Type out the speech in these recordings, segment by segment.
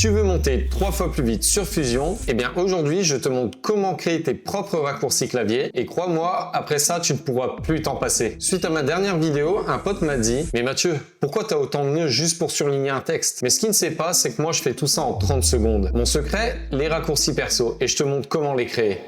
Tu veux monter 3 fois plus vite sur Fusion? Eh bien aujourd'hui, je te montre comment créer tes propres raccourcis clavier et crois-moi, après ça, tu ne pourras plus t'en passer. Suite à ma dernière vidéo, un pote m'a dit « Mais Mathieu, pourquoi tu as autant de nœuds juste pour surligner un texte ?» Mais ce qu'il ne sait pas, c'est que moi, je fais tout ça en 30 secondes. Mon secret, les raccourcis perso et je te montre comment les créer.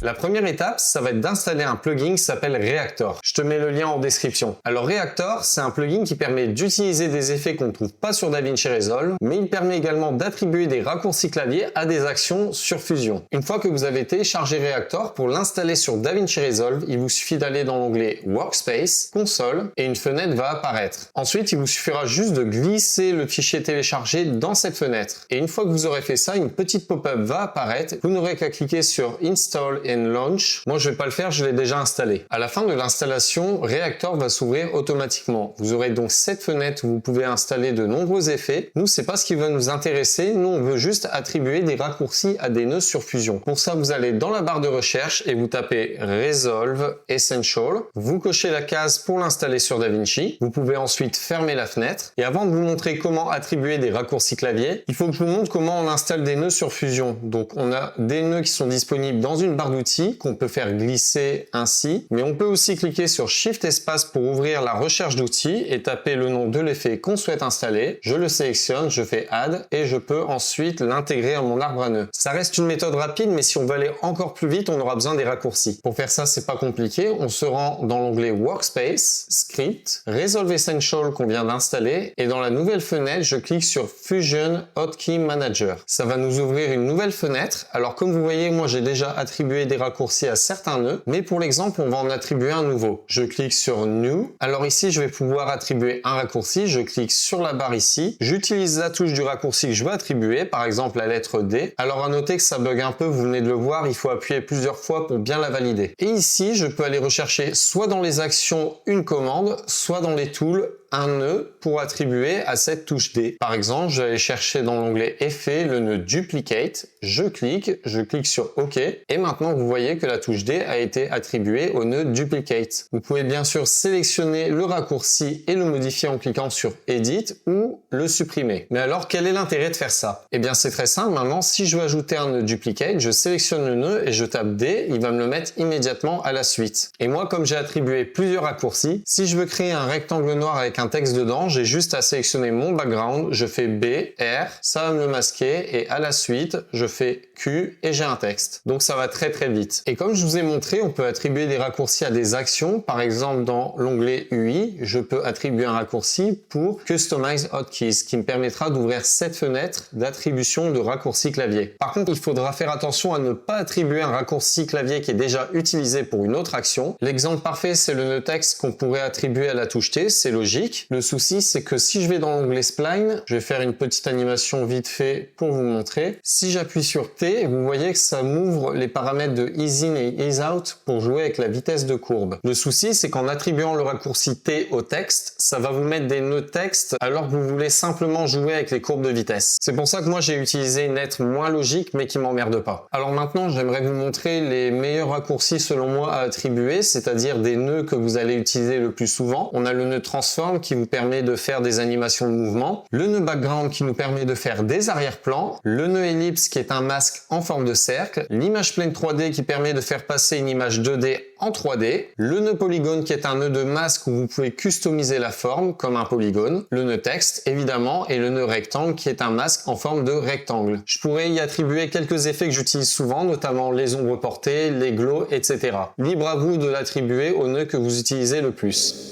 La première étape, ça va être d'installer un plugin qui s'appelle Reactor. Je te mets le lien en description. Alors Reactor, c'est un plugin qui permet d'utiliser des effets qu'on ne trouve pas sur DaVinci Resolve, mais il permet également d'attribuer des raccourcis clavier à des actions sur Fusion. Une fois que vous avez téléchargé Reactor, pour l'installer sur DaVinci Resolve, il vous suffit d'aller dans l'onglet Workspace, Console, et une fenêtre va apparaître. Ensuite, il vous suffira juste de glisser le fichier téléchargé dans cette fenêtre. Et une fois que vous aurez fait ça, une petite pop-up va apparaître. Vous n'aurez qu'à cliquer sur Install and Launch. Moi, je vais pas le faire, je l'ai déjà installé. À la fin de l'installation, Reactor va s'ouvrir automatiquement. Vous aurez donc cette fenêtre où vous pouvez installer de nombreux effets. Nous, c'est pas ce qui va nous intéresser. Nous, on veut juste attribuer des raccourcis à des nœuds sur Fusion. Pour ça, vous allez dans la barre de recherche et vous tapez Resolve Essential. Vous cochez la case pour l'installer sur DaVinci. Vous pouvez ensuite fermer la fenêtre. Et avant de vous montrer comment attribuer des raccourcis clavier, il faut que je vous montre comment on installe des nœuds sur Fusion. Donc, on a des nœuds qui sont disponibles dans une barre d'outils qu'on peut faire glisser ainsi, mais on peut aussi cliquer sur Shift espace pour ouvrir la recherche d'outils et taper le nom de l'effet qu'on souhaite installer. Je le sélectionne, je fais Add et je peux ensuite l'intégrer à mon arbre à nœuds. Ça reste une méthode rapide, mais si on veut aller encore plus vite, on aura besoin des raccourcis. Pour faire ça, c'est pas compliqué. On se rend dans l'onglet Workspace, Script, Resolve Essential qu'on vient d'installer et dans la nouvelle fenêtre, je clique sur Fusion Hotkey Manager. Ça va nous ouvrir une nouvelle fenêtre. Alors comme vous voyez, moi j'ai déjà attribué des raccourcis à certains nœuds, mais pour l'exemple, on va en attribuer un nouveau. Je clique sur New. Alors ici, je vais pouvoir attribuer un raccourci. Je clique sur la barre ici. J'utilise la touche du raccourci que je veux attribuer, par exemple la lettre D. Alors à noter que ça bug un peu, vous venez de le voir, il faut appuyer plusieurs fois pour bien la valider. Et ici, je peux aller rechercher soit dans les actions une commande, soit dans les tools un nœud pour attribuer à cette touche D. Par exemple, je vais aller chercher dans l'onglet Effet le nœud Duplicate, je clique sur OK et maintenant vous voyez que la touche D a été attribuée au nœud Duplicate. Vous pouvez bien sûr sélectionner le raccourci et le modifier en cliquant sur Edit ou le supprimer. Mais alors quel est l'intérêt de faire ça? Eh bien c'est très simple, maintenant si je veux ajouter un nœud Duplicate, je sélectionne le nœud et je tape D, il va me le mettre immédiatement à la suite. Et moi comme j'ai attribué plusieurs raccourcis, si je veux créer un rectangle noir avec un texte dedans, j'ai juste à sélectionner mon background, je fais B, R, ça va me le masquer et à la suite, je fais Q et j'ai un texte. Donc ça va très très vite. Et comme je vous ai montré, on peut attribuer des raccourcis à des actions. Par exemple, dans l'onglet UI, je peux attribuer un raccourci pour Customize Hotkeys qui me permettra d'ouvrir cette fenêtre d'attribution de raccourcis clavier. Par contre, il faudra faire attention à ne pas attribuer un raccourci clavier qui est déjà utilisé pour une autre action. L'exemple parfait, c'est le nœud texte qu'on pourrait attribuer à la touche T, c'est logique. Le souci, c'est que si je vais dans l'onglet Spline, je vais faire une petite animation vite fait pour vous montrer. Si j'appuie sur T, vous voyez que ça m'ouvre les paramètres de Ease In et Ease Out pour jouer avec la vitesse de courbe. Le souci, c'est qu'en attribuant le raccourci T au texte, ça va vous mettre des nœuds texte alors que vous voulez simplement jouer avec les courbes de vitesse. C'est pour ça que moi, j'ai utilisé une lettre moins logique, mais qui m'emmerde pas. Alors maintenant, j'aimerais vous montrer les meilleurs raccourcis selon moi à attribuer, c'est-à-dire des nœuds que vous allez utiliser le plus souvent. On a le nœud Transform qui vous permet de faire des animations de mouvement, le nœud background qui nous permet de faire des arrière-plans, le nœud ellipse qui est un masque en forme de cercle, l'image plane 3D qui permet de faire passer une image 2D en 3D, le nœud polygone qui est un nœud de masque où vous pouvez customiser la forme comme un polygone, le nœud texte évidemment et le nœud rectangle qui est un masque en forme de rectangle. Je pourrais y attribuer quelques effets que j'utilise souvent, notamment les ombres portées, les glows, etc. Libre à vous de l'attribuer au nœud que vous utilisez le plus.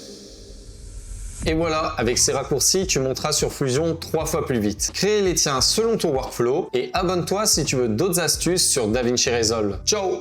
Et voilà, avec ces raccourcis, tu monteras sur Fusion 3 fois plus vite. Crée les tiens selon ton workflow et abonne-toi si tu veux d'autres astuces sur DaVinci Resolve. Ciao!